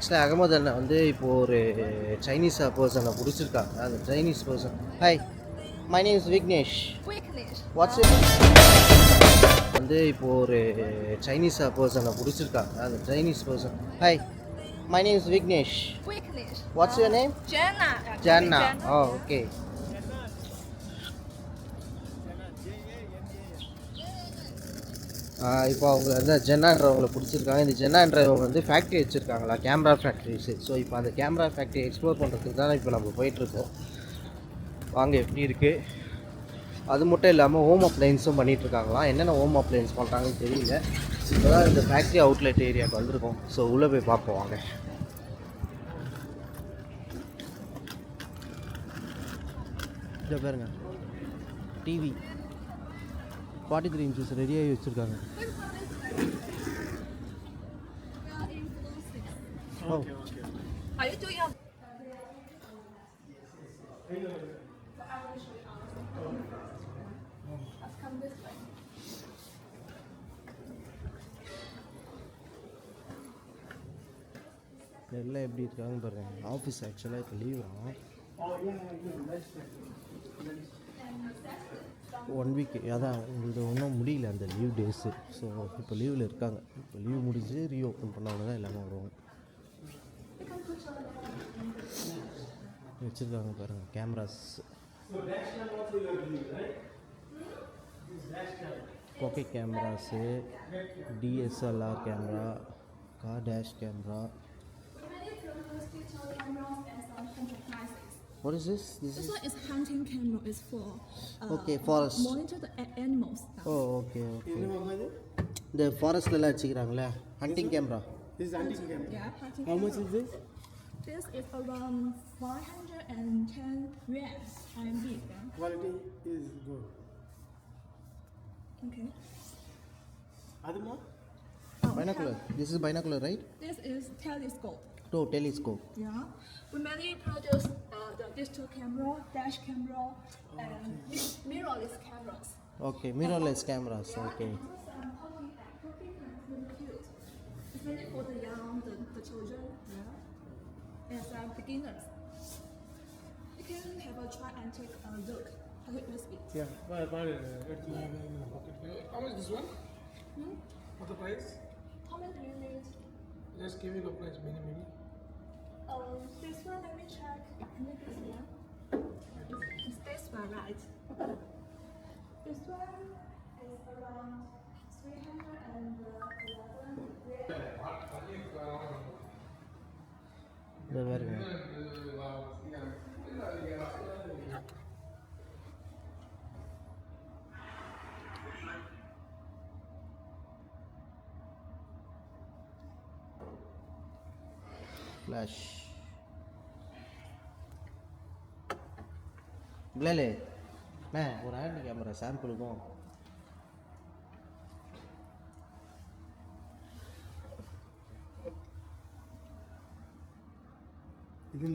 ஆக்சுவலாக அகமது அண்ணன் வந்து இப்போது ஒரு சைனீஸ் பர்சனை பிடிச்சிருக்காங்க. அந்த Chinese person, hi, my name is Vignesh. What's வந்து இப்போது ஒரு சைனீஸ் பர்சனை பிடிச்சிருக்காங்க. அந்த Chinese person, hi, my name is Vignesh. What's your name? Jenna. Oh, okay. இப்போ அவங்க வந்து ஜென்னான்றவங்களை பிடிச்சிருக்காங்க. இந்த ஜென்னான்றவங்க வந்து ஃபேக்ட்ரி வச்சுருக்காங்களா, கேமரா ஃபேக்ட்ரிஸு. ஸோ இப்போ அந்த கேமரா ஃபேக்ட்ரி எக்ஸ்ப்ளோர் பண்ணுறதுக்கு தான் இப்போ நம்ம போயிட்டுருக்கோம். வாங்க எப்படி இருக்குது. அது மட்டும் இல்லாமல் ஹோம் அப்ளைன்ஸும் பண்ணிகிட்ருக்காங்களாம். என்னென்ன ஹோம் அப்ளைன்ஸ் பண்ணுறாங்கன்னு தெரியல. இப்போ தான் இந்த ஃபேக்ட்ரி அவுட்லெட் ஏரியாவுக்கு வந்திருக்கோம். ஸோ உள்ளே போய் பார்ப்போம் வாங்க. இதை பாருங்க, டிவி 43 inches ரெடியாகி வச்சுருக்காங்க. எல்லாம் எப்படி இருக்காங்க பாருங்க. ஆஃபீஸ் ஆக்சுவலாக இப்போ லீவ் தான், 1 week. அதான் உங்களுக்கு ஒன்றும் முடியல அந்த லீவ் டேஸு. ஸோ இப்போ லீவில் இருக்காங்க. இப்போ லீவ் முடிஞ்சு ரீஓப்பன் பண்ணவங்க தான் எல்லாமே வருவாங்க. வச்சுருக்காங்க பாருங்கள் cameras. Pocket cameras, DSLR camera, car dash camera. What is this? This one is hunting camera. It's for okay, forest. Monitor the animals. Oh, okay. The forest la vechikirangala hunting camera. This is hunting camera. Yeah, hunting How camera. much is this? This is around 510 riyals RMB. Yeah? Quality is good. Okay. Other more? Binocular. This is binocular, right? This is telescope. Oh, telescope. Yeah. We mainly produce the digital camera, dash camera, and mirrorless cameras. Okay, mirrorless cameras. Okay. It's mainly for the young, the children, yeah, and some beginners. You can have a try and take a look. Have it with it. Yeah. How much this one? What the price? How many do you need? Just give me the price, maybe. This one, let me check. This one. It's this one, right? This one is around 311. The very flash. இல்லை ஒரு hand camera சாம்பிளுக்கும். இது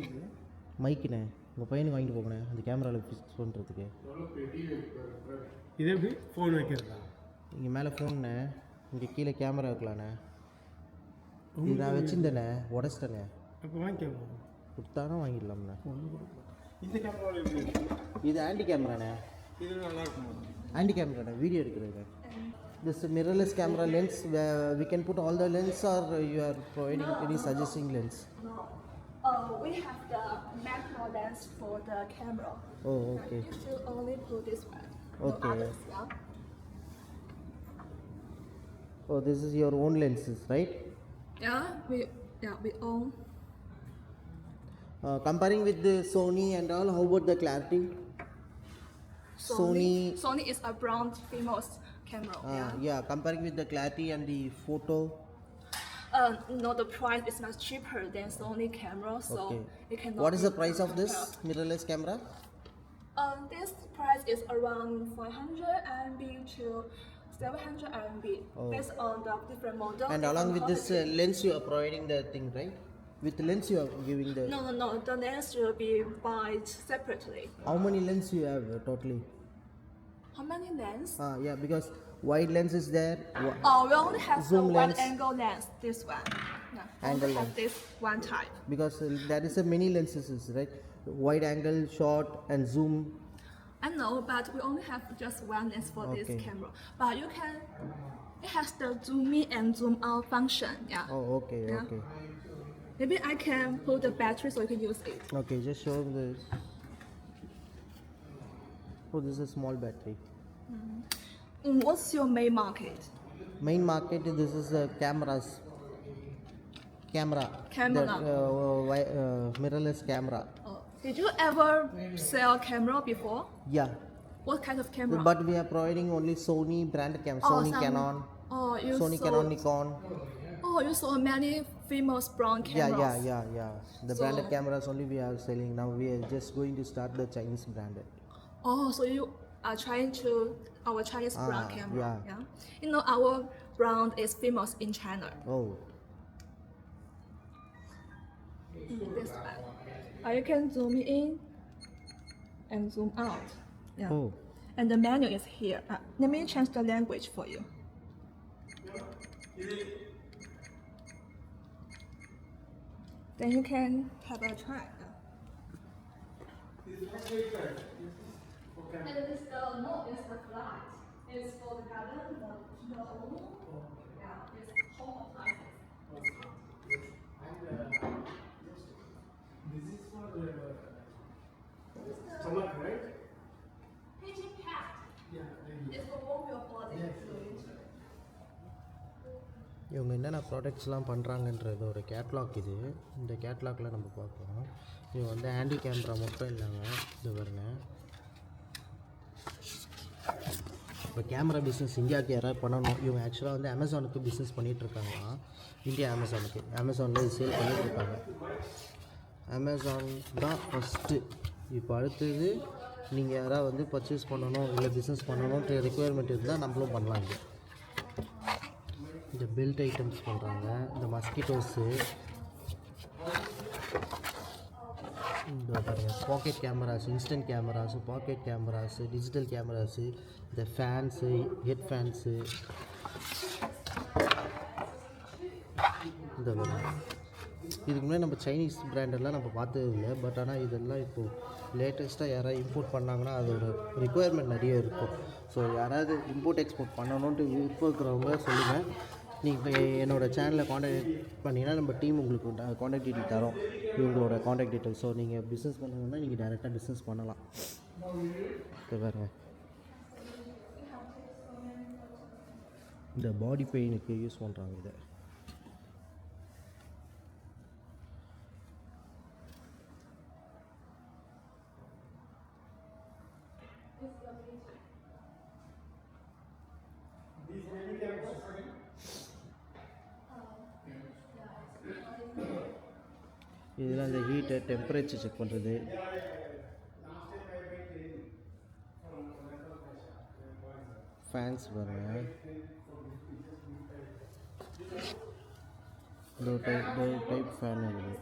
மைக்குண்ணே உங்கள் பையனுக்கு வாங்கிட்டு போகணே அந்த கேமராவில் fix பண்ணுறதுக்கு. இது எப்படி ஃபோன் வைக்கிறதா? இங்கே மேலே ஃபோனுண்ணே, இங்கே கீழே கேமரா வைக்கலாண்ணே. இது நான் வச்சுருந்தேண்ணே, உடச்சிட்டேண்ணே. அப்போ வாங்கிக்கோ. கொடுத்தாலும் வாங்கிடலாம்ண்ணே. இந்த கேமரா எப்படி? இது ஆன்டி கேமராண்ணே. இது நல்லா இருக்குமா? ஆன்டி கேமராண்ணே, வீடியோ எடுக்கிறது. This mirrorless camera lens, we can put all the lens, or you are providing any suggesting lens? No. We have the macro lens for the camera. Oh, okay. You should only put this one. Okay. No others, yeah? Oh, this is your own lenses, right? Yeah, we own. Comparing with the Sony and all, how about the clarity? Sony is a brand famous camera. Yeah, comparing with the clarity and the photo. No, the price is much cheaper than Sony camera, so Okay. it cannot. What is the be price of this compared. mirrorless camera? This price is around 500 RMB to 700 RMB, based on the different models. And along with this lens, you are providing the thing, right? With lens, you are giving the. No. The lens will be bought separately. How many lens you have totally? How many lens? Yeah, because wide lens is there. We only have the Zoom wide lens. angle lens. This one. Yeah. Angle Only have lens. this one type. Because there is a many lenses, right? Wide angle, short, and zoom. I know, but we only have just one lens for Okay. this camera. But you can, it has the zoom in and zoom out function. Yeah. Oh, okay, Yeah. okay. Maybe I can put the battery so you can use it. Okay, just show the. Oh, this is a small battery. What's your main market? Main market, this is cameras. Camera. Camera. Mirrorless camera. Did you ever sell camera before? Yeah. What kind of camera? But we are providing only Sony brand camera. Sony, Canon. You Sony, sold, Canon, Nikon. Oh, you saw many famous brand cameras. Yeah. The So- branded cameras only we are selling. Now we are just going to start the Chinese branded. Oh, so you are trying to our Chinese brand camera. yeah. You know our brand is famous in China. Oh, This one. You can zoom in and zoom out. Yeah. oh. And the menu is here. Let me change the language for you. Then you can have a try. And this no, it's the flight. It's for the garden, the home. Yeah, it's home appliances. This is for stomach, right? Pigeon pad. Yeah. It's for warm your body. இவங்க என்னென்ன ப்ராடக்ட்ஸ்லாம் பண்ணுறாங்கன்றது ஒரு catalogue இது. இந்த கேட்லாகில் நம்ம பார்க்கலாம். இவங்க வந்து handy camera மட்டும் இல்லைங்க. இது பாருங்க. இப்போ கேமரா பிஸ்னஸ் இந்தியாவுக்கு யாராவது பண்ணணும். இவங்க ஆக்சுவலாக வந்து அமேசானுக்கு பிஸ்னஸ் பண்ணிகிட்ருக்காங்களாம். இந்தியா அமேசானில் இது சேல் பண்ணிகிட்ருக்காங்க. அமேசான் தான் ஃபஸ்ட்டு. இப்போ அடுத்தது நீங்கள் யாராவது வந்து பர்ச்சேஸ் பண்ணணும் இல்லை பிஸ்னஸ் பண்ணணுன்ற ரெக்குயர்மெண்ட் இருந்தால் நம்மளும் பண்ணலாம். இங்கே இந்த பெல்ட் ஐட்டம்ஸ் பண்ணுறாங்க. இந்த மஸ்கிட்டோஸு, இந்த பாருங்கள் pocket cameras, instant cameras, pocket cameras, digital cameras, இந்த ஃபேன்ஸு, ஹெட் ஃபேன்ஸு, இந்த இதுக்கு முன்னாடி நம்ம சைனீஸ் பிராண்டெல்லாம் நம்ம பார்த்தது இல்லை. பட் ஆனால் இதெல்லாம் இப்போது லேட்டஸ்ட்டாக யாராவது இம்போர்ட் பண்ணாங்கன்னா அதோட ரிக்குயர்மெண்ட் நிறைய இருக்கும். ஸோ யாராவது இம்போர்ட் எக்ஸ்போர்ட் பண்ணணுன்ட்டு விருப்பம் இருக்கிறவங்க சொல்லுங்கள். நீங்கள் என்னோடய சேனலில் காண்டாக்ட் பண்ணிங்கன்னா நம்ம டீம் உங்களுக்கு காண்டாக்ட் டீட்டெயில் தரோம், இவங்களோட காண்டாக்ட் டீட்டெயில். ஸோ நீங்கள் பிஸ்னஸ் பண்ணணுன்னா நீங்கள் டைரெக்டாக பிஸ்னஸ் பண்ணலாம். இது பாருங்க, இந்த பாடி பெயினுக்கு யூஸ் பண்ணுறாங்க இதை. இதெல்லாம் இந்த ஹீட்டை டெம்பரேச்சர் செக் பண்ணுறது. ஃபேன்ஸ் பாருங்கள், இந்த டைப் ஃபேன் இருக்குது.